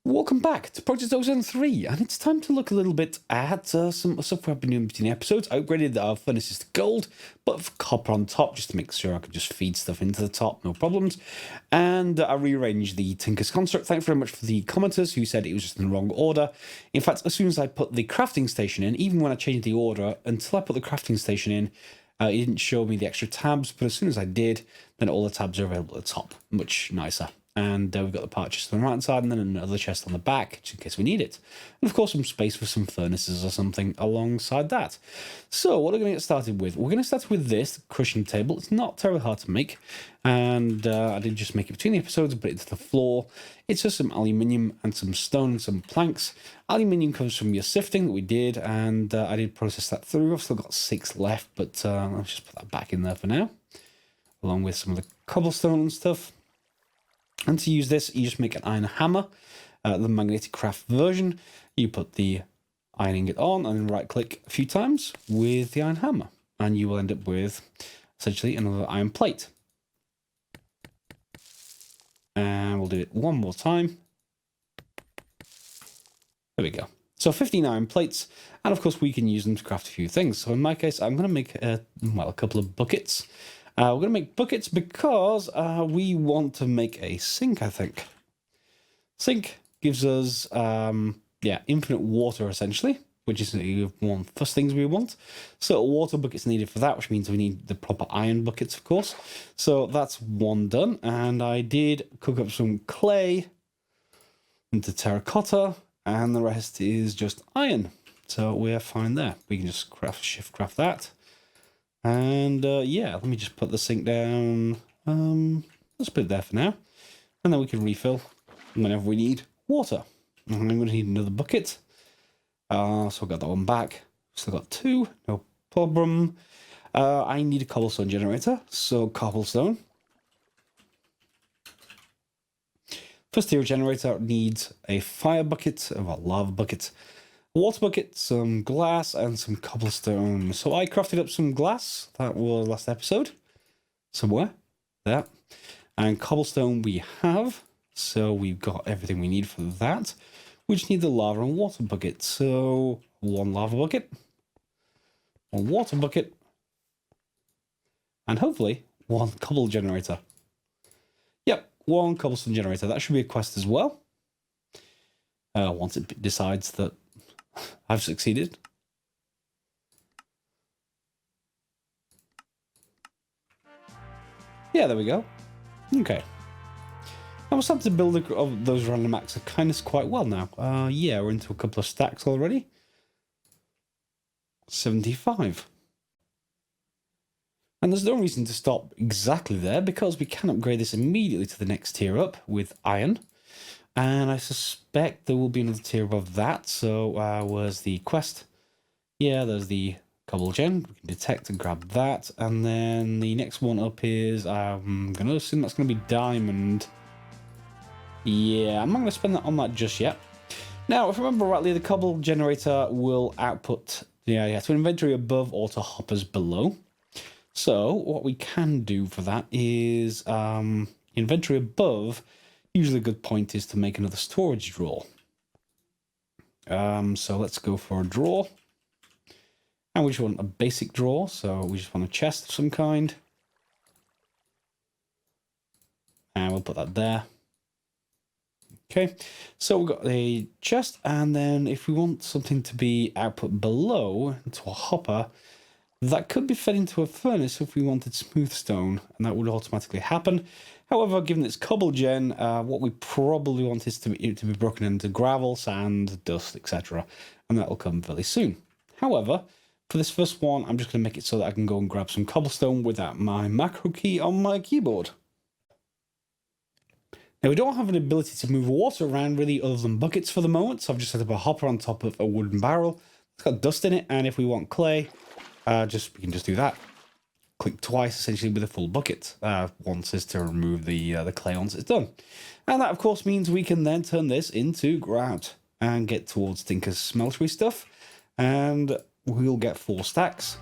Welcome back to Project Ozone 3, and it's time to look a little bit at some stuff I've been doing between episodes. I upgraded our furnaces to gold, but copper on top, just to make sure I could just feed stuff into the top, no problems. And I rearranged the Tinker's Construct. Thanks very much for the commenters who said it was just in the wrong order. In fact, as soon as I put the crafting station in, even when I changed the order, until I put the crafting station in, it didn't show me the extra tabs, but as soon as I did, then all the tabs are available at the top. Much nicer. And we've got the part chest on the right hand side and then another chest on the back, just in case we need it. And of course some space for some furnaces or something alongside that. So what are we going to get started with? We're going to start with this crushing table. It's not terribly hard to make. And I did just make it between the episodes, but it's the floor. It's just some aluminium and some stone and some planks. Aluminium comes from your sifting that we did, and I did process that through. I've still got 6 left, but let's just put that back in there for now, along with some of the cobblestone and stuff. And to use this, you just make an iron hammer, the magnetic craft version. You put the iron ingot on and then right click a few times with the iron hammer, and you will end up with essentially another iron plate. And we'll do it one more time. There we go. So 15 iron plates, and of course we can use them to craft a few things. So in my case, I'm going to make a couple of buckets. We're going to make buckets because we want to make a sink, I think. Sink gives us, infinite water, essentially, which is one of the first things we want. So water buckets needed for that, which means we need the proper iron buckets, of course. So that's one done, and I did cook up some clay into terracotta, and the rest is just iron. So we're fine there. We can just shift craft that. And let me just put the sink down. Let's put it there for now. And then we can refill whenever we need water. And I'm going to need another bucket. So I've got that one back. Still got 2, no problem. I need a cobblestone generator. So cobblestone. First tier generator needs a fire bucket, a lava bucket, a water bucket, some glass, and some cobblestone. So I crafted up some glass. That was last episode. Somewhere. There. And cobblestone we have. So we've got everything we need for that. We just need the lava and water bucket. So 1 lava bucket, 1 water bucket, and hopefully 1 cobble generator. Yep, 1 cobblestone generator. That should be a quest as well. Once it decides that I've succeeded. Yeah, there we go. Okay. I was starting to build those random acts of kindness quite well now. Yeah, we're into a couple of stacks already. 75. And there's no reason to stop exactly there, because we can upgrade this immediately to the next tier up with iron. And I suspect there will be another tier above that. So where's the quest? Yeah, there's the cobble gen. We can detect and grab that. And then the next one up is, I'm going to assume that's going to be diamond. Yeah, I'm not going to spend that on that just yet. Now, if I remember rightly, the cobble generator will output to inventory above or to hoppers below. So what we can do for that is inventory above. Usually a good point is to make another storage drawer. So let's go for a drawer. And we just want a basic drawer, so we just want a chest of some kind. And we'll put that there. Okay, so we've got a chest, and then if we want something to be output below into a hopper, that could be fed into a furnace if we wanted smooth stone, and that would automatically happen. However, given it's cobble gen, what we probably want is to be broken into gravel, sand, dust, etc. And that will come fairly soon. However, for this first one, I'm just going to make it so that I can go and grab some cobblestone without my macro key on my keyboard. Now, we don't have an ability to move water around really other than buckets for the moment, so I've just set up a hopper on top of a wooden barrel. It's got dust in it, and if we want clay, we can just do that. Click twice, essentially, with a full bucket. Once is to remove the clay once it's done. And that, of course, means we can then turn this into grout and get towards Tinker's Smeltery stuff. And we'll get 4 stacks.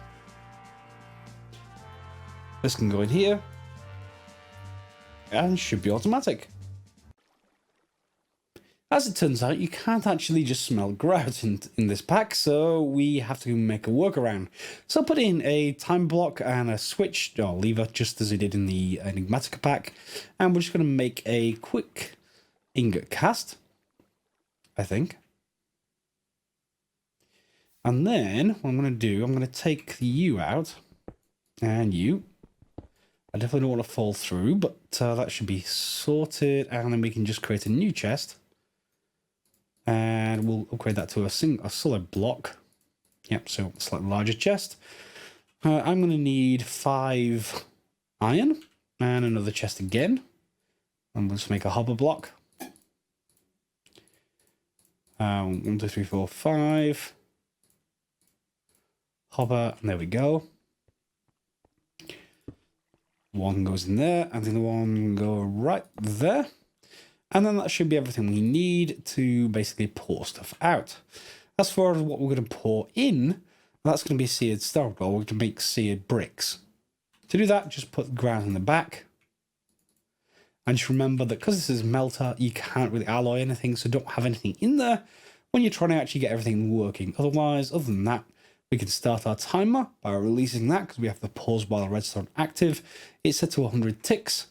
This can go in here. And should be automatic. As it turns out, you can't actually just smelt grout in this pack, so we have to make a workaround. So put in a time block and a switch, or lever, just as we did in the Enigmatica pack, and we're just going to make a quick ingot cast, I think. And then what I'm going to do, I'm going to take you out, and you. I definitely don't want to fall through, but that should be sorted, and then we can just create a new chest. And we'll upgrade that to a solid block. Yep, so a slightly larger chest. I'm going to need 5 iron and another chest again. And we'll just make a hopper block. 1, 2, 3, 4, 5. Hopper, and there we go. One goes in there, and the other one can go right there. And then that should be everything we need to basically pour stuff out. As far as what we're going to pour in, that's going to be seared stone. We're going to make seared bricks. To do that, just put the ground in the back. And just remember that because this is melter, you can't really alloy anything, so don't have anything in there when you're trying to actually get everything working. Otherwise, other than that, we can start our timer by releasing that because we have the pause while redstone active. It's set to 100 ticks.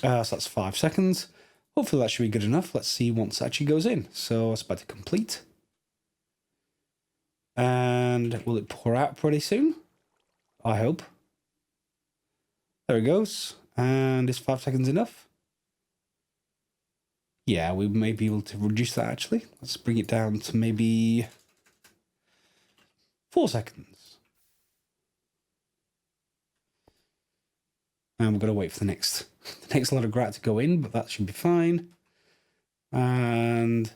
So that's 5 seconds. Hopefully that should be good enough. Let's see once it actually goes in. So it's about to complete. And will it pour out pretty soon? I hope. There it goes. And is 5 seconds enough? Yeah, we may be able to reduce that actually. Let's bring it down to maybe 4 seconds. And we're going to wait for the next lot of grout to go in, but that should be fine. And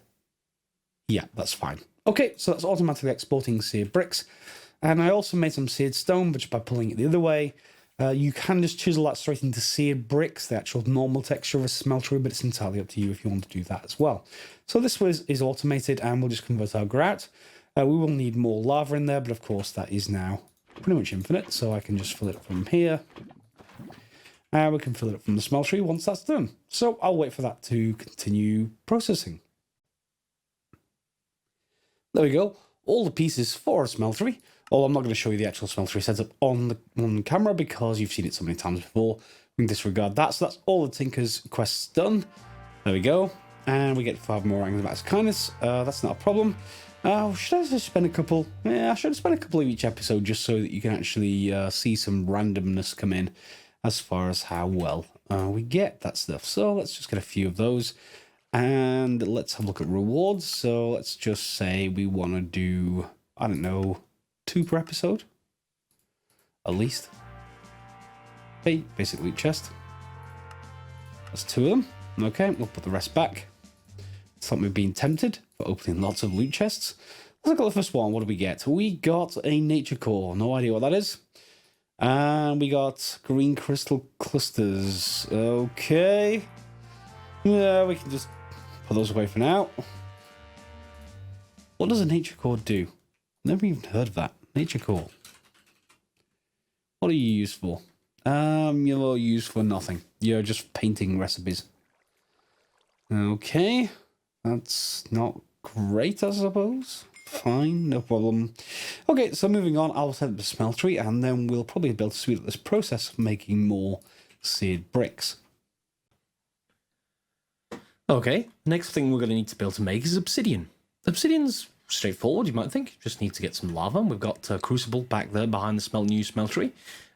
yeah, that's fine. Okay, so that's automatically exporting seared bricks. And I also made some seared stone, but just by pulling it the other way, you can just chisel that straight into seared bricks, the actual normal texture of a smeltery, but it's entirely up to you if you want to do that as well. So this is automated, and we'll just convert our grout. We will need more lava in there, but of course that is now pretty much infinite, so I can just fill it from here. And we can fill it up from the smeltery once that's done. So I'll wait for that to continue processing. There we go. All the pieces for a smeltery. Oh, I'm not going to show you the actual smeltery setup on camera because you've seen it so many times before. We can disregard that. So that's all the Tinker's quests done. There we go. And we get 5 more Angles of Max Kindness. That's not a problem. Should I just spend a couple? Yeah, I should spend a couple of each episode just so that you can actually see some randomness come in as far as how well we get that stuff. So let's just get a few of those. And let's have a look at rewards. So let's just say we want to do, I don't know, 2 per episode. At least. Okay, basic loot chest. That's 2 of them. Okay, we'll put the rest back. Stop me being tempted for opening lots of loot chests. Let's look at the first one. What do we get? We got a nature core. No idea what that is. And we got green crystal clusters. Okay. Yeah, we can just put those away for now. What does a nature core do? Never even heard of that. Nature core. What are you used for? You're used for nothing. You're just painting recipes. Okay. That's not great, I suppose. Fine, no problem. Okay, so moving on, I'll set up the smeltery, and then we'll probably be able to speed up this process of making more seared bricks. Okay, next thing we're going to need to be able to make is obsidian. Obsidian's straightforward, you might think. Just need to get some lava. We've got a crucible back there behind the new smeltery,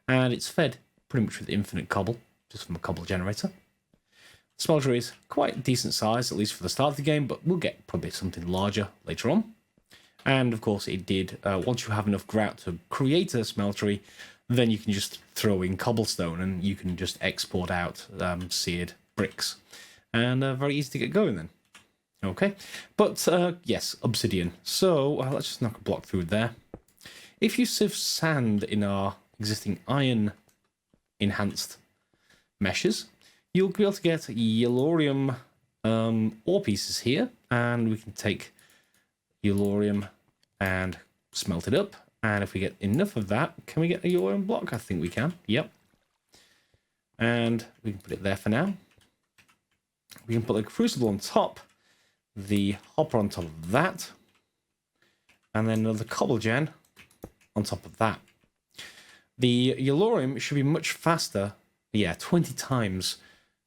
and it's fed pretty much with infinite cobble, just from a cobble generator. The smeltery is quite decent size, at least for the start of the game, but we'll get probably something larger later on. And of course it did, once you have enough grout to create a smeltery, then you can just throw in cobblestone and you can just export out seared bricks. And very easy to get going then. Okay, but yes, obsidian. So let's just knock a block through there. If you sieve sand in our existing iron enhanced meshes, you'll be able to get yellorium ore pieces here, and we can take yellorium and smelt it up. And if we get enough of that, can we get a yellorium block? I think we can. Yep. And we can put it there for now. we can put the crucible on top, the hopper on top of that, and then another cobble gen on top of that. The Yellorium should be much faster, yeah, 20 times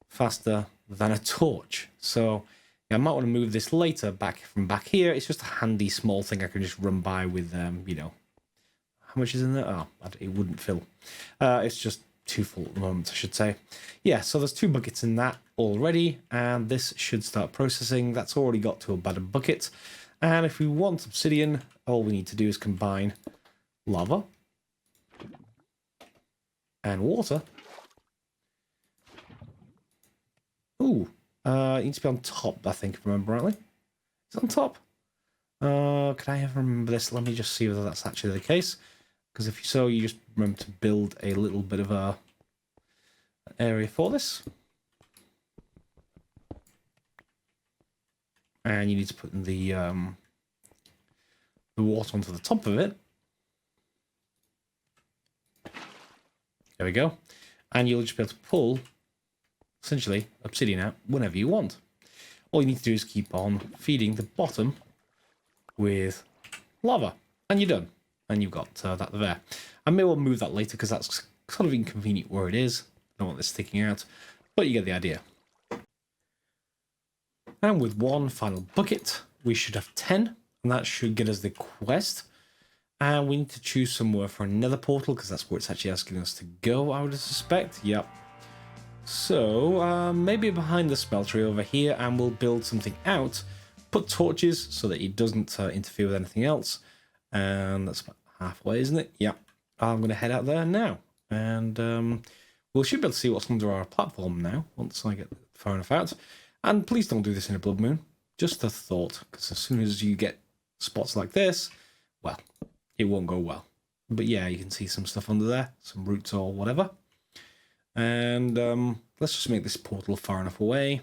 faster than a torch. So yeah, I might want to move this later back from back here. It's just a handy small thing I can just run by with, you know, how much is in there? Oh, it wouldn't fill. It's just too full at the moment, I should say. Yeah, so there's 2 buckets in that already, and this should start processing. That's already got to about a bucket. And if we want obsidian, all we need to do is combine lava and water. Ooh, it needs to be on top, I think, if I remember rightly. Is it on top? Could I ever remember this? Let me just see whether that's actually the case. Because if so, you just remember to build a little bit of an area for this. And you need to put the water onto the top of it. There we go. And you'll just be able to pull, essentially, obsidian out whenever you want. All you need to do is keep on feeding the bottom with lava. And you're done. And you've got that there. I may well move that later because that's sort of inconvenient where it is. I don't want this sticking out. But you get the idea. And with 1 final bucket, we should have 10. And that should get us the quest. And we need to choose somewhere for another portal, because that's where it's actually asking us to go, I would suspect. Yep. So, maybe behind the smeltery over here, and we'll build something out. Put torches so that it doesn't interfere with anything else. And that's about halfway, isn't it? Yep. I'm going to head out there now. And we should be able to see what's under our platform now, once I get far enough out. And please don't do this in a blood moon. Just a thought, because as soon as you get spots like this, well, it won't go well. But yeah, you can see some stuff under there, some roots or whatever. And let's just make this portal far enough away.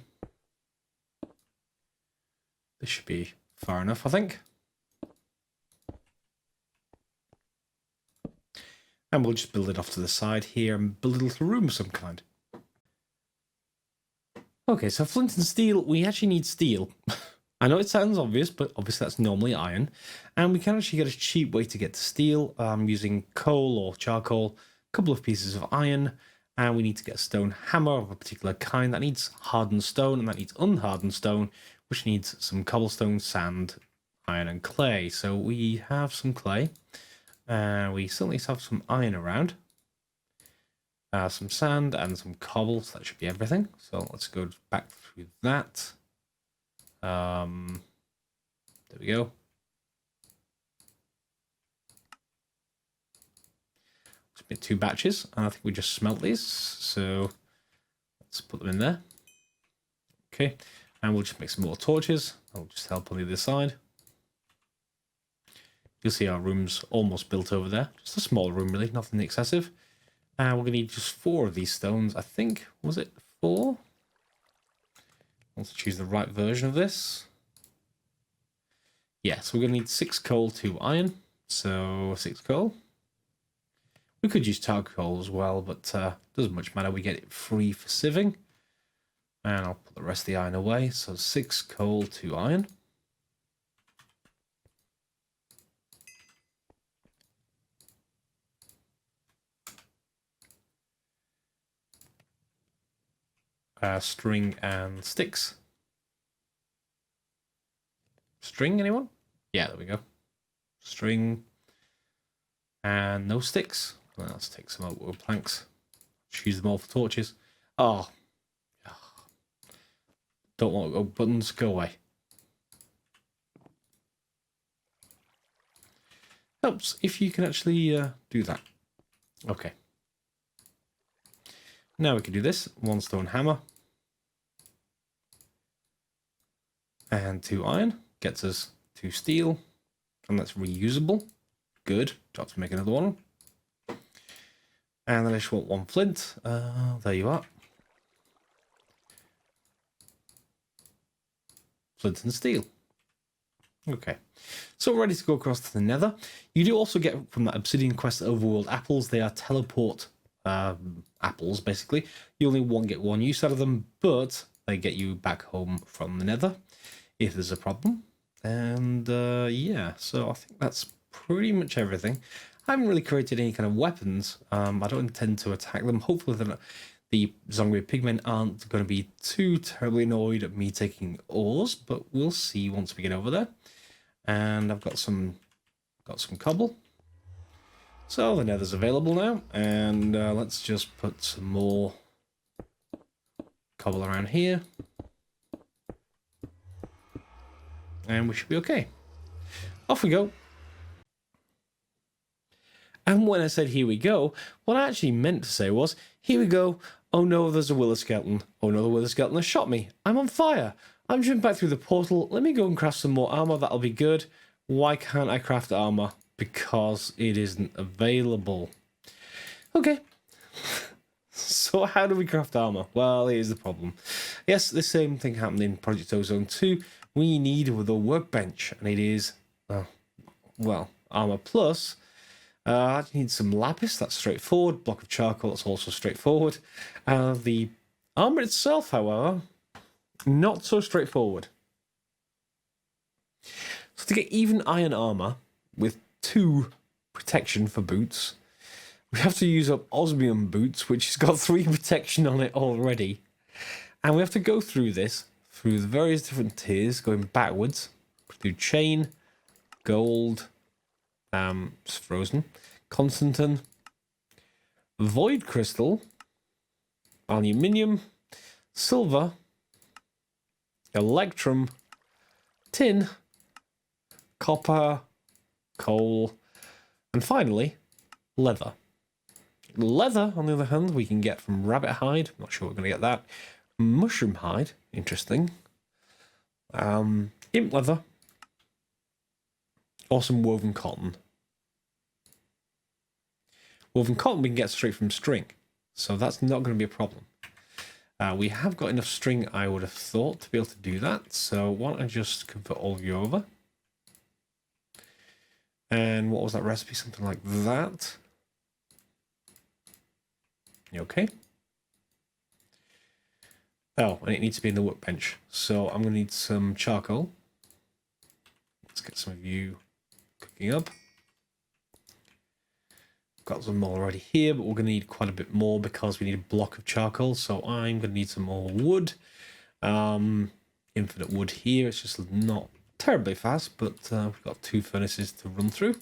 This should be far enough, I think. And we'll just build it off to the side here and build a little room of some kind. Okay, so flint and steel, we actually need steel. I know it sounds obvious, but obviously that's normally iron. And we can actually get a cheap way to get to steel using coal or charcoal, a couple of pieces of iron, and we need to get a stone hammer of a particular kind that needs hardened stone, and that needs unhardened stone, which needs some cobblestone, sand, iron, and clay. So we have some clay. We certainly have some iron around. Some sand and some cobble, so that should be everything. So let's go back through that. There we go. Let's make 2 batches, and I think we just smelt these. So let's put them in there. Okay, and we'll just make some more torches. That'll just help on the other side. You'll see our room's almost built over there. Just a small room, really, nothing excessive. And we're going to need just 4 of these stones, I think. Was it 4? Let's choose the right version of this. Yeah, so we're going to need 6 coal, 2 iron. So 6 coal. We could use charcoal as well, but doesn't much matter. We get it free for sieving. And I'll put the rest of the iron away. So 6 coal, 2 iron. String and sticks. String, anyone? Yeah, there we go. String and no sticks. Well, let's take some oak planks. Use them all for torches. Oh. Don't want oak buttons. Go away. Helps if you can actually do that. Okay. Now we can do this. 1 stone hammer. And 2 iron. Gets us 2 steel. And that's reusable. Good. Don't have to make another one. And then I just want 1 flint. There you are. Flint and steel. Okay. So we're ready to go across to the Nether. You do also get from that Obsidian quest overworld apples. They are teleport apples, basically. You only get 1 use out of them, but They get you back home from the Nether if there's a problem. And yeah, so I think that's pretty much everything. I haven't really created any kind of weapons. I don't intend to attack them. Hopefully the zombie pigmen aren't going to be too terribly annoyed at me taking ores, but we'll see once we get over there. And I've got some cobble. So the Nether's available now, and let's just put some more cobble around here. And we should be okay. Off we go. And when I said here we go, what I actually meant to say was, here we go. Oh no, there's a wither skeleton. Oh no, the wither skeleton has shot me. I'm on fire. I'm jumping back through the portal. Let me go and craft some more armor. That'll be good. Why can't I craft armor? Because it isn't available. Okay. So how do we craft armor? Well, here's the problem. Yes, the same thing happened in Project Ozone 2. We need the workbench, and it is, well, armor plus. I need some lapis, that's straightforward. Block of charcoal, that's also straightforward. The armor itself, however, not so straightforward. So to get even iron armor with 2 protection for boots, we have to use up osmium boots, which has got 3 protection on it already. And we have to go through this, through the various different tiers, going backwards, through chain, gold, it's frozen, constantan, void crystal, aluminium, silver, electrum, tin, copper, coal, and finally, leather. Leather, on the other hand, we can get from rabbit hide. Not sure we're going to get that. Mushroom hide, interesting. Imp leather, or some woven cotton. Woven cotton we can get straight from string, so that's not going to be a problem. We have got enough string, I would have thought, to be able to do that. So why don't I just convert all of you over? And what was that recipe? Something like that. You okay? Oh, and it needs to be in the workbench. So I'm going to need some charcoal. Let's get some of you cooking up. Got some already here, but we're going to need quite a bit more because we need a block of charcoal. So I'm going to need some more wood. Infinite wood here. It's just not terribly fast, but we've got 2 furnaces to run through.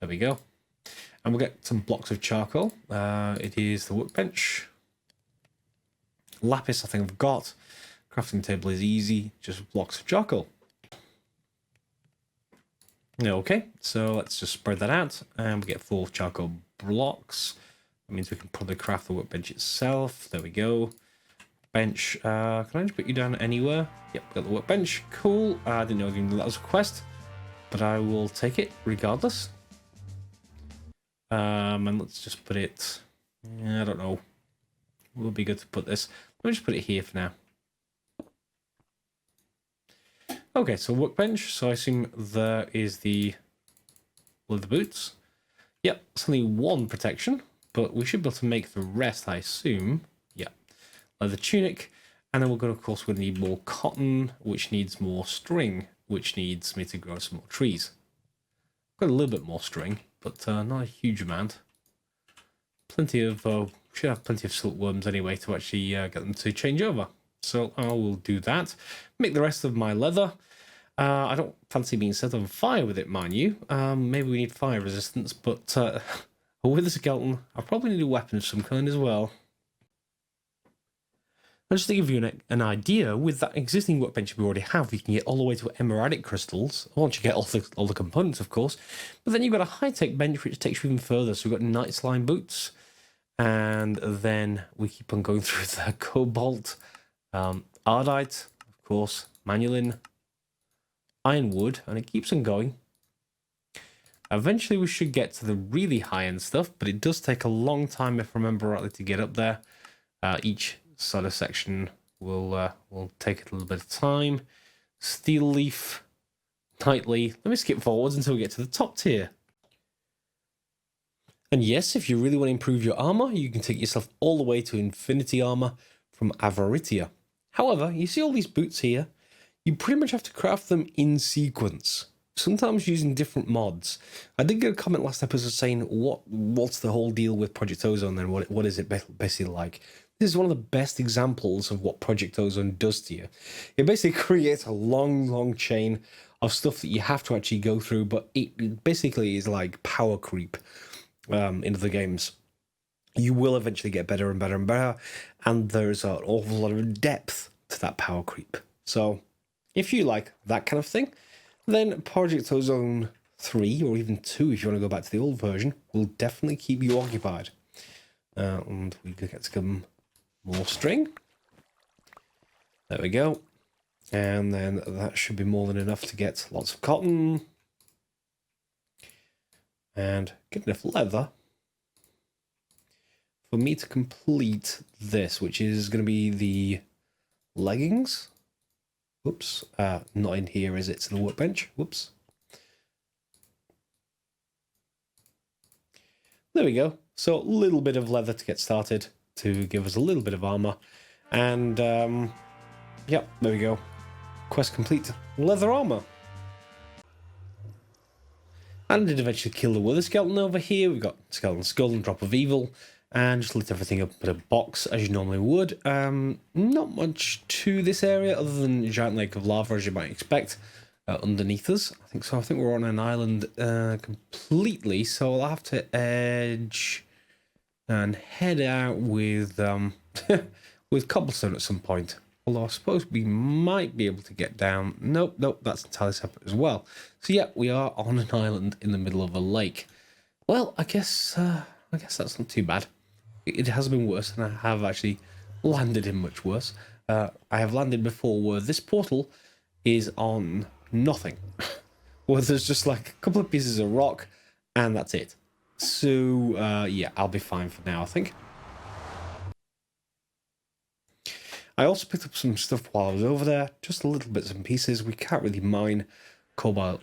There we go. And we'll get some blocks of charcoal. It is the workbench. Lapis, I think I've got. Crafting table is easy, just blocks of charcoal. Okay, so let's just spread that out, and we get 4 charcoal blocks. That means we can probably craft the workbench itself. There we go. Bench. Can I just put you down anywhere? Yep, got the workbench. Cool. I didn't know even that was a quest, but I will take it regardless. And let's just put it. I don't know. It would be good to put this. Let me just put it here for now. Okay, so workbench. So I assume there is the leather boots. Yep, it's only 1 protection, but we should be able to make the rest, I assume. Yeah, leather tunic, and then we're going to, of course, we're going to need more cotton, which needs more string, which needs me to grow some more trees. I've got a little bit more string, but not a huge amount. Plenty of should have plenty of silkworms anyway to actually get them to change over. So I will do that. Make the rest of my leather. I don't fancy being set on fire with it, mind you. Maybe we need fire resistance, but with a skeleton, I probably need a weapon of some kind as well. And just to give you an idea, with that existing workbench we already have, you can get all the way to emeradic crystals, once you get all the components, of course. But then you've got a high-tech bench which takes you even further. So we've got night slime boots, and then we keep on going through the cobalt, ardite, of course, manulin, ironwood, and it keeps on going. Eventually we should get to the really high-end stuff, but it does take a long time, if I remember rightly, to get up there. Each sort of section will take a little bit of time. Steel leaf, nightly. Let me skip forwards until we get to the top tier. And yes, if you really want to improve your armor, you can take yourself all the way to infinity armor from Avaritia. However, you see all these boots here? You pretty much have to craft them in sequence, sometimes using different mods. I did get a comment last episode saying, what's the whole deal with Project Ozone and what is it basically like? This is one of the best examples of what Project Ozone does to you. It basically creates a long chain of stuff that you have to actually go through, but it basically is like power creep into the games. You will eventually get better and better and better, and there's an awful lot of depth to that power creep. So if you like that kind of thing, then Project Ozone 3, or even 2 if you want to go back to the old version, will definitely keep you occupied. And we get to come more string. There we go. And then that should be more than enough to get lots of cotton. And get enough leather for me to complete this, which is going to be the leggings. Whoops, not in here, is it? It's in the workbench. Whoops. There we go. So a little bit of leather to get started to give us a little bit of armor. And, yep, there we go. Quest complete. Leather armor. And I did eventually kill the wither skeleton over here. We've got skeleton skull and drop of evil. And just lit everything up in a box as you normally would. Not much to this area other than a giant lake of lava, as you might expect, underneath us. I think so. I think we're on an island completely, so I'll have to edge and head out with with cobblestone at some point. Although I suppose we might be able to get down. Nope, that's entirely separate as well. So yeah, we are on an island in the middle of a lake. Well, I guess that's not too bad. It has been worse, and I have actually landed in much worse. I have landed before where this portal is on nothing. Where there's just like a couple of pieces of rock, and that's it. So, yeah, I'll be fine for now, I think. I also picked up some stuff while I was over there, just a little bits and pieces. We can't really mine cobalt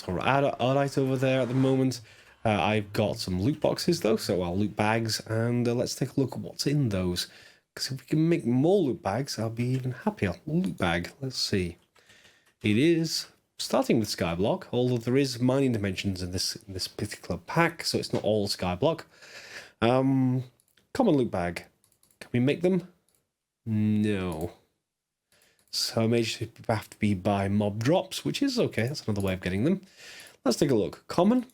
or iodite over there at the moment. I've got some loot boxes though, so I'll loot bags, and let's take a look at what's in those. Because if we can make more loot bags, I'll be even happier. Loot bag, let's see. It is starting with skyblock, although there is mining dimensions in this particular pack, so it's not all skyblock. Common loot bag. Can we make them? No. So I may just have to be by mob drops, which is okay. That's another way of getting them. Let's take a look. Common.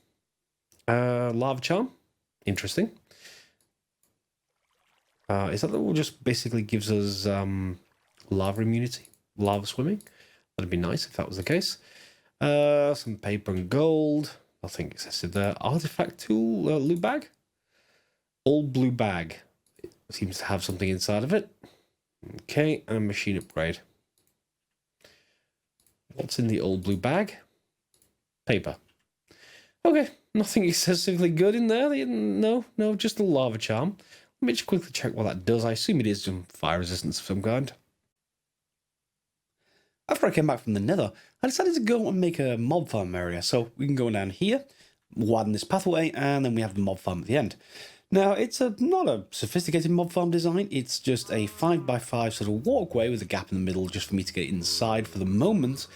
Lava charm. Interesting. Is that what just basically gives us lava immunity? Lava swimming? That'd be nice if that was the case. Some paper and gold. Nothing excessive there. Artifact tool loot bag. Old blue bag. It seems to have something inside of it. Okay, and a machine upgrade. What's in the old blue bag? Paper. Okay, nothing excessively good in there. No, just a lava charm. Let me just quickly check what that does. I assume it is some fire resistance of some kind. After I came back from the Nether, I decided to go and make a mob farm area. So we can go down here, widen this pathway, and then we have the mob farm at the end. Now, it's not a sophisticated mob farm design. It's just a 5x5 sort of walkway with a gap in the middle just for me to get inside for the moment.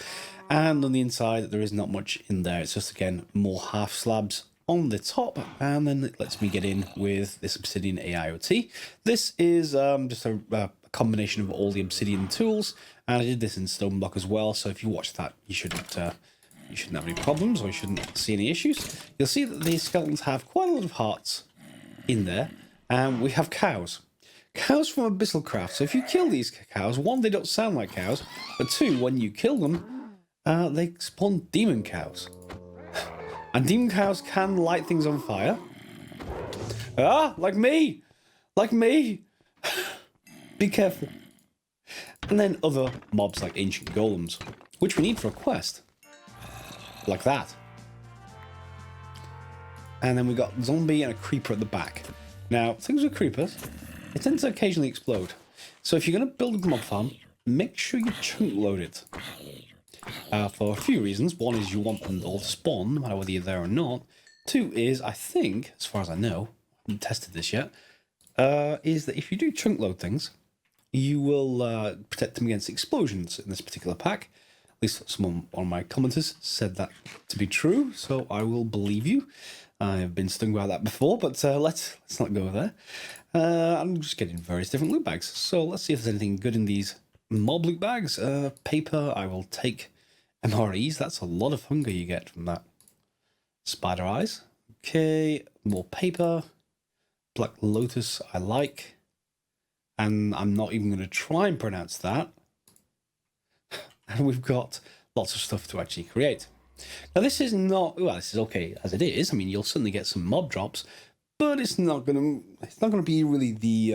And on the inside, there is not much in there. It's just, again, more half slabs on the top. And then it lets me get in with this Obsidian AIoT. This is just a combination of all the Obsidian tools. And I did this in stone block as well. So if you watch that, you shouldn't have any problems, or you shouldn't see any issues. You'll see that these skeletons have quite a lot of hearts in there. And we have cows. Cows from Abyssal Craft. So if you kill these cows, one, they don't sound like cows. But two, when you kill them, they spawn demon cows. And demon cows can light things on fire. Like me! Like me! Be careful. And then other mobs like ancient golems, which we need for a quest. Like that. And then we got zombie and a creeper at the back. Now, things with creepers, they tend to occasionally explode. So if you're going to build a mob farm, make sure you chunk load it. For a few reasons. One is you want them all to spawn, no matter whether you're there or not. Two is, I think, as far as I know, I haven't tested this yet, is that if you do chunk load things, you will protect them against explosions in this particular pack. At least one of my commenters said that to be true, so I will believe you. I've been stung by that before, but let's not go there. I'm just getting various different loot bags, so let's see if there's anything good in these mob loot bags. Paper, I will take MREs. That's a lot of hunger you get from that. Spider eyes. Okay, more paper. Black lotus, I like. And I'm not even going to try and pronounce that. And we've got lots of stuff to actually create. Now this is not, well, this is okay as it is. I mean, you'll certainly get some mob drops, but it's not going to be really the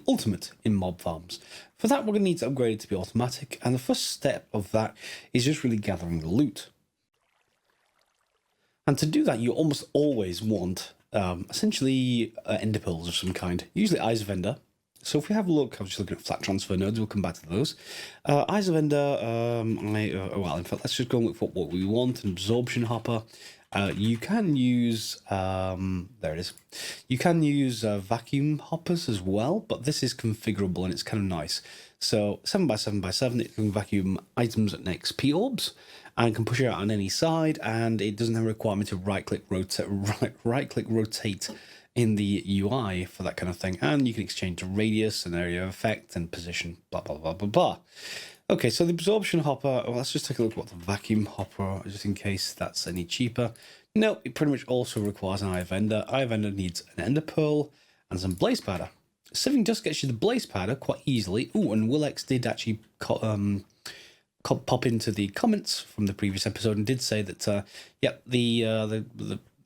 ultimate in mob farms. For that, we're going to need to upgrade it to be automatic, and the first step of that is just really gathering the loot. And to do that, you almost always want essentially ender pearls of some kind, usually eyes of ender. So if we have a look, I was just looking at flat transfer nodes, we'll come back to those. Eyes of ender, well, in fact, let's just go and look for what we want. An absorption hopper. You can use, there it is. You can use vacuum hoppers as well, but this is configurable and it's kind of nice. So 7x7x7, it can vacuum items and XP orbs, and can push it out on any side, and it doesn't have a requirement to right-click rotate in the UI for that kind of thing. And you can exchange radius and area of effect and position, blah, blah, blah, blah, blah. Okay, so the absorption hopper, well, let's just take a look at what the vacuum hopper, just in case that's any cheaper. No, it pretty much also requires an eye of ender. Eye of ender needs an ender pearl and some blaze powder. Sieving just gets you the blaze powder quite easily. Oh, and Willex did actually pop into the comments from the previous episode and did say that, yep, the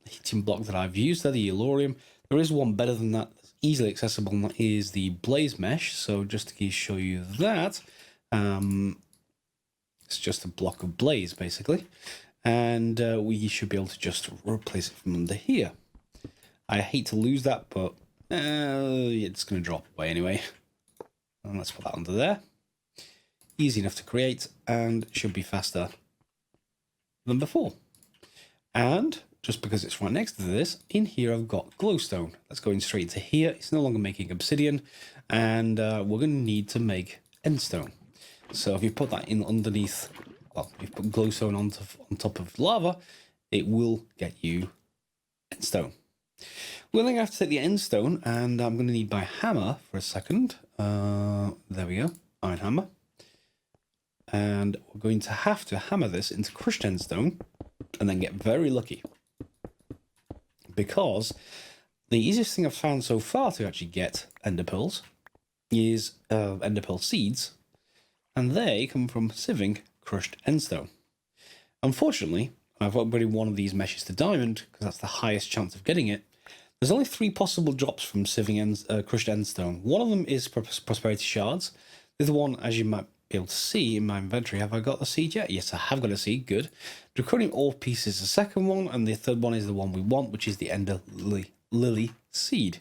heating block that I've used there, the Elorium, there is one better than that, that's easily accessible, and that is the blaze mesh. So just to show you that, it's just a block of blaze basically, and we should be able to just replace it from under here. I hate to lose that, but it's going to drop away anyway. And let's put that under there. Easy enough to create and should be faster than before. And just because it's right next to this, in here I've got glowstone. That's going straight into here. It's no longer making obsidian, and we're going to need to make endstone. So if you put that in underneath, well, if you put glowstone on top of lava, it will get you endstone. We're going to have to take the endstone, and I'm going to need my hammer for a second. There we go, iron hammer. And we're going to have to hammer this into crushed endstone and then get very lucky. Because the easiest thing I've found so far to actually get ender pearls is ender pearl seeds, and they come from sieving crushed endstone. Unfortunately, I've upgraded one of these meshes to diamond because that's the highest chance of getting it. There's only 3 possible drops from sieving crushed endstone. One of them is prosperity shards. The other one, as you might be able to see in my inventory, have I got a seed yet? Yes, I have got a seed. Good. Draconium ore piece is the second one, and the third one is the one we want, which is the ender lily seed.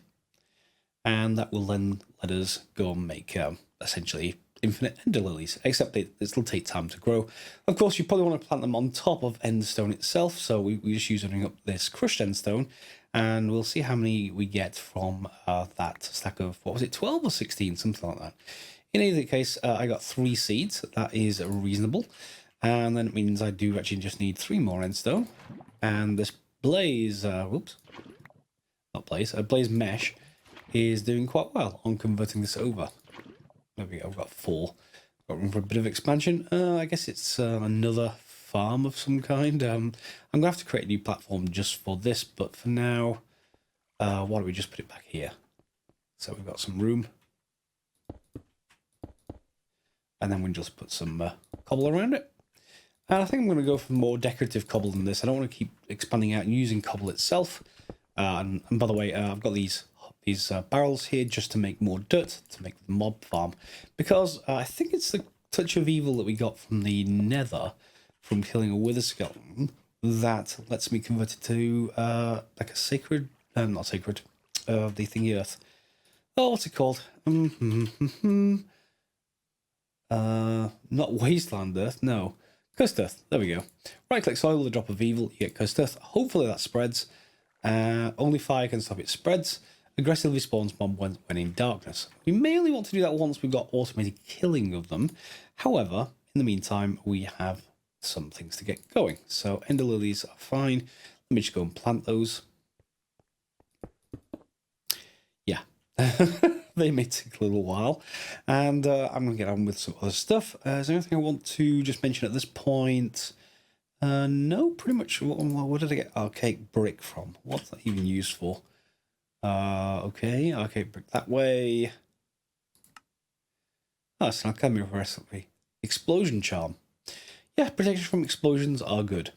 And that will then let us go and make essentially infinite ender lilies, except it'll take time to grow. Of course, you probably want to plant them on top of endstone itself, so we just using up this crushed endstone, and we'll see how many we get from that stack of, what was it, 12 or 16, something like that. In either case, I got 3 seeds. That is reasonable, and then it means I do actually just need 3 more endstone, and this blaze, blaze mesh is doing quite well on converting this over. There we go, I've got 4. Got room for a bit of expansion. I guess it's another farm of some kind. I'm going to have to create a new platform just for this, but for now, why don't we just put it back here? So we've got some room. And then we just put some cobble around it. And I think I'm going to go for more decorative cobble than this. I don't want to keep expanding out and using cobble itself. And by the way, I've got these barrels here just to make more dirt, to make the mob farm. Because I think it's the touch of evil that we got from the Nether, from killing a wither skeleton, that lets me convert it to like a sacred, not sacred, the thingy earth. Oh, what's it called? Not wasteland earth, no. Cursed Earth. There we go. Right-click soil with a drop of evil. You get Cursed Earth. Hopefully that spreads. Only fire can stop it spreads. Aggressively spawns mob when in darkness. We may only want to do that once we've got automated killing of them. However, in the meantime, we have some things to get going. So ender lilies are fine. Let me just go and plant those. Yeah. They may take a little while. And I'm going to get on with some other stuff. Is there anything I want to just mention at this point? No, pretty much. What did I get archaic brick from? What's that even used for? Okay, archaic brick that way. Oh, it's an alchemy recipe. Explosion charm. Yeah, protection from explosions are good.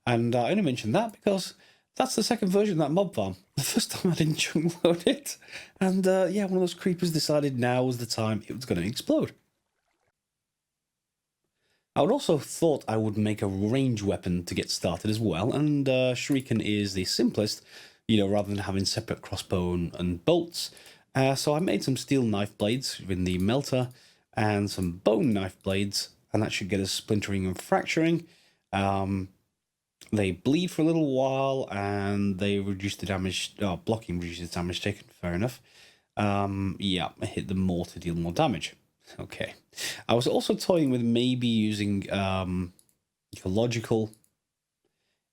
And I only mentioned that because that's the second version of that mob farm. The first time I didn't chunk load it. And yeah, one of those creepers decided now was the time it was going to explode. I would also thought I would make a range weapon to get started as well. And shuriken is the simplest, you know, rather than having separate crossbow and bolts. So I made some steel knife blades in the melter and some bone knife blades, and that should get us splintering and fracturing. They bleed for a little while, and they reduce the damage. Oh, blocking reduces damage taken. Fair enough. Yeah, I hit them more to deal more damage. Okay. I was also toying with maybe using ecological.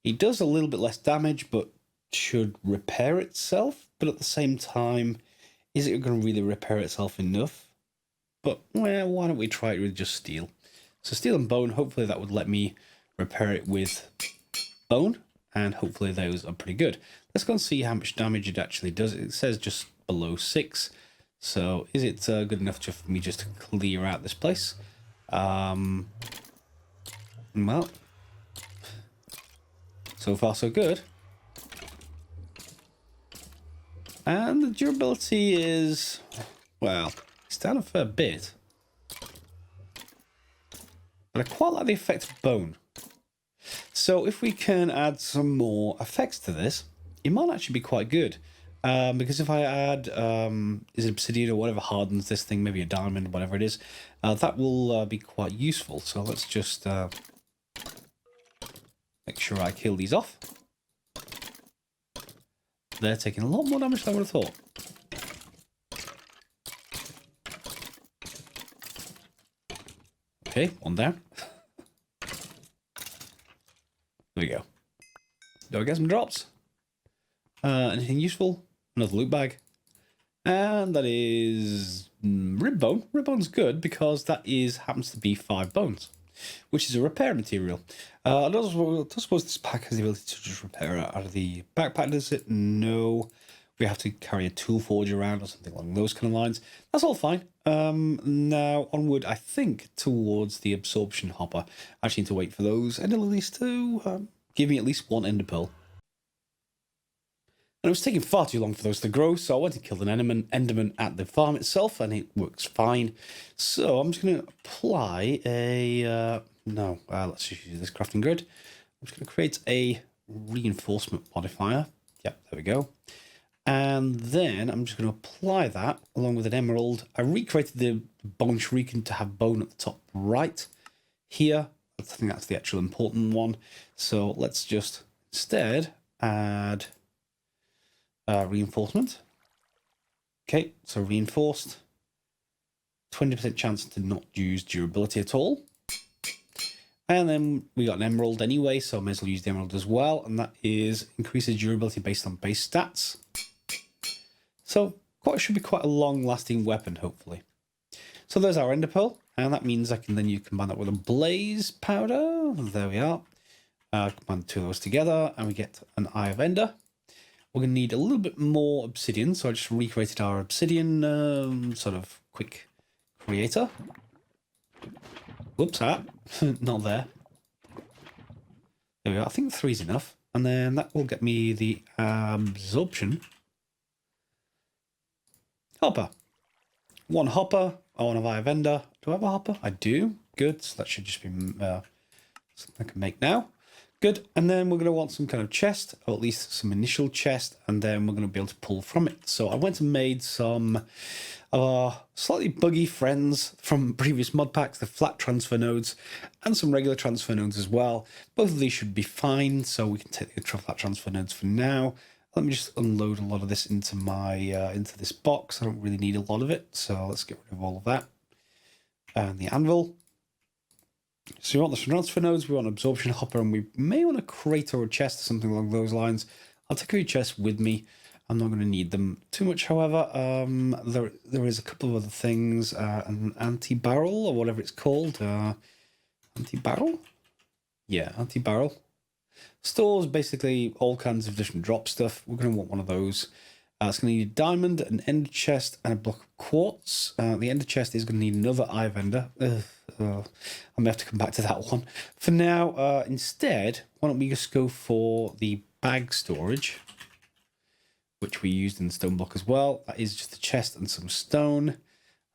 It does a little bit less damage, but should repair itself. But at the same time, is it going to really repair itself enough? But, well, why don't we try it with just steel? So steel and bone, hopefully that would let me repair it with bone. And hopefully those are pretty good. Let's go and see how much damage it actually does. It says just below 6. So is it good enough for me just to clear out this place? Well, so far so good. And the durability is, well, it's down a fair bit. But I quite like the effect of bone. So if we can add some more effects to this, it might actually be quite good. Because if I add, is it obsidian or whatever hardens this thing, maybe a diamond, whatever it is, that will be quite useful. So let's just make sure I kill these off. They're taking a lot more damage than I would have thought. Okay, one down. There we go. Do I get some drops? Anything useful? Another loot bag. And that is rib bone. Rib bone's good because that happens to be 5 bones, which is a repair material. I don't suppose this pack has the ability to just repair out of the backpack, does it? No. We have to carry a tool forge around or something along those kind of lines. That's all fine. Now, onward, I think, towards the Absorption Hopper. I actually need to wait for those ender lilies to give me at least 1 ender pearl. And it was taking far too long for those to grow, so I went and killed an enderman at the farm itself, and it works fine. So I'm just going to apply a... let's just use this crafting grid. I'm just going to create a reinforcement modifier. Yep, there we go. And then I'm just going to apply that along with an emerald. I recreated the bone shuriken to have bone at the top right here. I think that's the actual important one. So let's just instead add... reinforcement. Okay, so reinforced. 20% chance to not use durability at all. And then we got an emerald anyway, so I may as well use the emerald as well. And that is increases durability based on base stats. So should be quite a long-lasting weapon, hopefully. So there's our ender pearl, and that means I can then combine that with a blaze powder. There we are. Combine the 2 of those together, and we get an Eye of Ender. We're going to need a little bit more obsidian, so I just recreated our obsidian sort of quick creator. Whoops, not there. There we go. I think 3's enough. And then that will get me the Absorption Hopper. 1 hopper. I want a Eye of Ender. Do I have a hopper? I do. Good. So that should just be something I can make now. Good. And then we're going to want some kind of chest, or at least some initial chest, and then we're going to be able to pull from it. So I went and made some of our slightly buggy friends from previous mod packs, the flat transfer nodes, and some regular transfer nodes as well. Both of these should be fine, so we can take the flat transfer nodes for now. Let me just unload a lot of this into my into this box. I don't really need a lot of it, so let's get rid of all of that. And the anvil. So we want the transfer nodes, we want an absorption hopper, and we may want a crate or a chest or something along those lines. I'll take a few chests with me. I'm not going to need them too much, however. There is a couple of other things. An anti-barrel, or whatever it's called. Anti-barrel? Yeah, anti-barrel. Stores basically all kinds of different drop stuff. We're going to want one of those. It's going to need a diamond, an ender chest, and a block of quartz. The ender chest is going to need another eye vendor. I may have to come back to that one. For now, instead, why don't we just go for the bag storage, which we used in the stone block as well. That is just a chest and some stone, and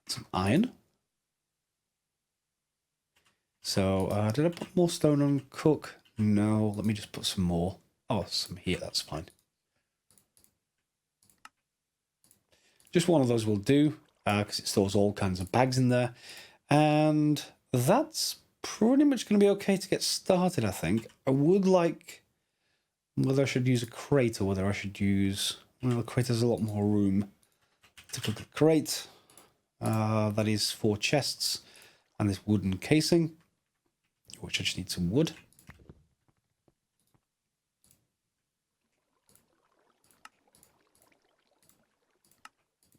some iron. So, did I put more stone on cook? No, let me just put some more. Oh, some here, that's fine. Just one of those will do, because it stores all kinds of bags in there. And that's pretty much going to be okay to get started, I think. I would like, whether I should use a crate or whether I should use, well, the crate has a lot more room. Typical crate. That is 4 chests and this wooden casing, which I just need some wood.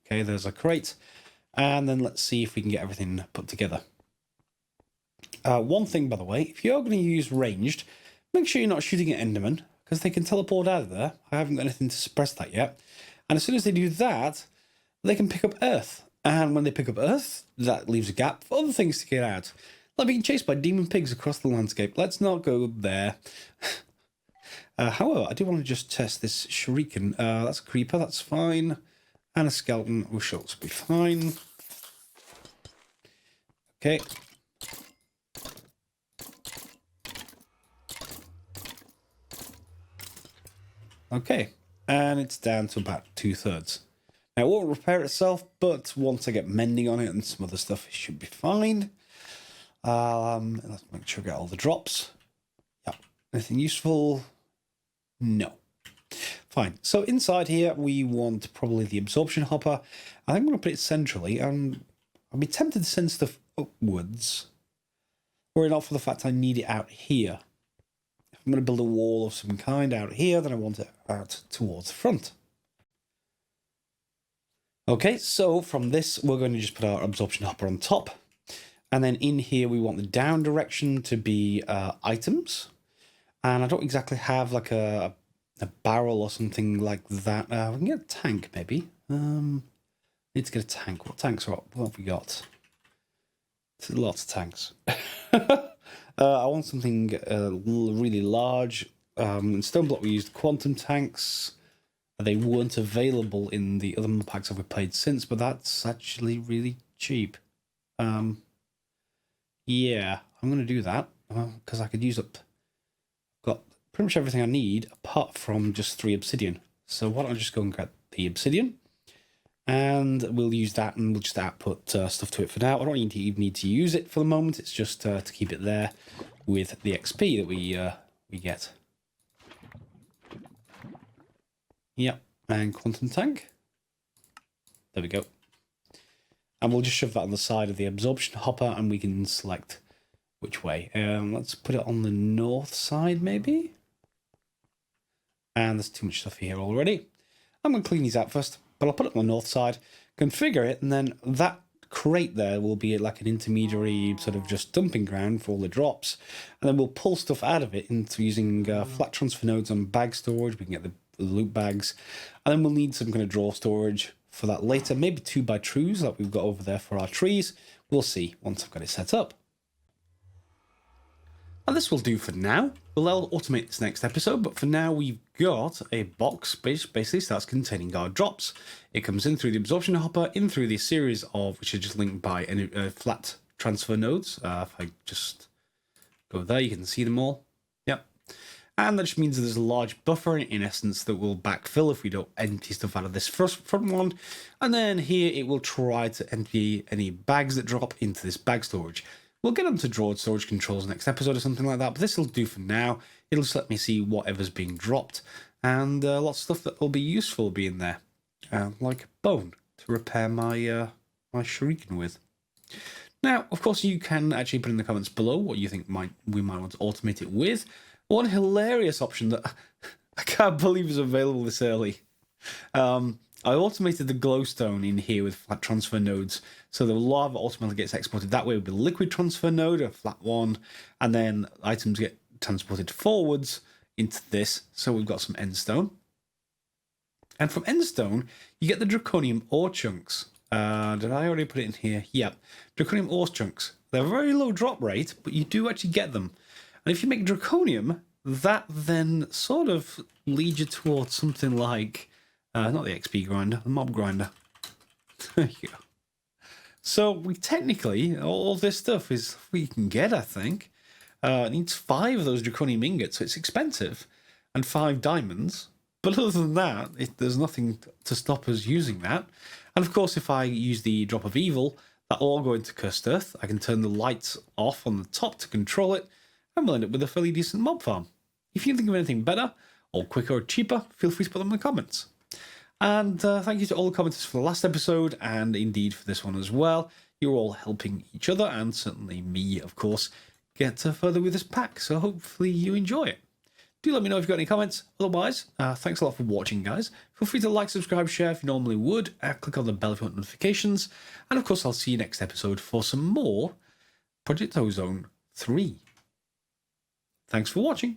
Okay, there's a crate. And then let's see if we can get everything put together. One thing, by the way, if you're going to use ranged, make sure you're not shooting at Endermen, because they can teleport out of there. I haven't got anything to suppress that yet. And as soon as they do that, they can pick up Earth. And when they pick up Earth, that leaves a gap for other things to get out. Like being chased by demon pigs across the landscape. Let's not go there. However, I do want to just test this shuriken. That's a creeper, that's fine. And a skeleton, which should also be fine. Okay. Okay, and it's down to about 2/3. Now, it won't repair itself, but once I get mending on it and some other stuff, it should be fine. Let's make sure I get all the drops. Yep. Anything useful? No. Fine. So inside here, we want probably the absorption hopper. I think I'm going to put it centrally, and I'll be tempted to send stuff upwards, were it not for the fact I need it out here. If I'm going to build a wall of some kind out here, then I want it out towards the front. Okay, so from this, we're going to just put our absorption hopper on top. And then in here, we want the down direction to be items. And I don't exactly have like a barrel or something like that. We can get a tank, maybe. Need to get a tank. What tanks are up? What have we got? Lots of tanks. I want something really large. In Stoneblock, we used quantum tanks. They weren't available in the other mod packs I've played since, but that's actually really cheap. Yeah, I'm going to do that because I could use up. Got pretty much everything I need apart from just 3 obsidian. So why don't I just go and get the obsidian, and we'll use that, and we'll just output stuff to it for now. I don't even need to use it for the moment. It's just to keep it there with the XP that we get. Yep, and quantum tank. There we go. And we'll just shove that on the side of the absorption hopper, and we can select which way. Let's put it on the north side, maybe. And there's too much stuff here already. I'm going to clean these out first, but I'll put it on the north side, configure it, and then that crate there will be like an intermediary sort of just dumping ground for all the drops. And then we'll pull stuff out of it into using flat transfer nodes on bag storage. We can get the loot bags. And then we'll need some kind of drawer storage for that later. Maybe 2x2s like we've got over there for our trees. We'll see once I've got it set up. And this will do for now. We'll automate this next episode, but for now we've got a box basically starts containing our drops. It comes in through the absorption hopper, in through the series of, which are just linked by flat transfer nodes. If I just go there, you can see them all. Yep. And that just means that there's a large buffer in essence that will backfill if we don't empty stuff out of this front one. And then here it will try to empty any bags that drop into this bag storage. We'll get onto drawer storage controls next episode or something like that, but this will do for now. It'll just let me see whatever's being dropped, and lots of stuff that will be useful will be in there, like a bone to repair my my shuriken with. Now, of course, you can actually put in the comments below what you think we might want to automate it with. One hilarious option that I can't believe is available this early. I automated the glowstone in here with flat transfer nodes, so the lava automatically gets exported that way with a liquid transfer node, a flat one, and then items get transported forwards into this, so we've got some endstone. And from endstone, you get the draconium ore chunks. Did I already put it in here? Yep, draconium ore chunks. They're a very low drop rate, but you do actually get them. And if you make draconium, that then sort of leads you towards something like not the XP grinder, the mob grinder. There you go. So we technically, all this stuff is we can get, I think. It needs 5 of those draconium ingots, so it's expensive, and 5 diamonds. But other than that, there's nothing to stop us using that. And of course, if I use the drop of evil, that'll all go into cursed earth. I can turn the lights off on the top to control it, and we'll end up with a fairly decent mob farm. If you can think of anything better, or quicker or cheaper, feel free to put them in the comments. And thank you to all the commenters for the last episode, and indeed for this one as well. You're all helping each other, and certainly me, of course, get further with this pack, so hopefully you enjoy it. Do let me know if you've got any comments. Otherwise, thanks a lot for watching, guys. Feel free to like, subscribe, share if you normally would. Click on the bell if you want notifications. And of course, I'll see you next episode for some more Project Ozone 3. Thanks for watching.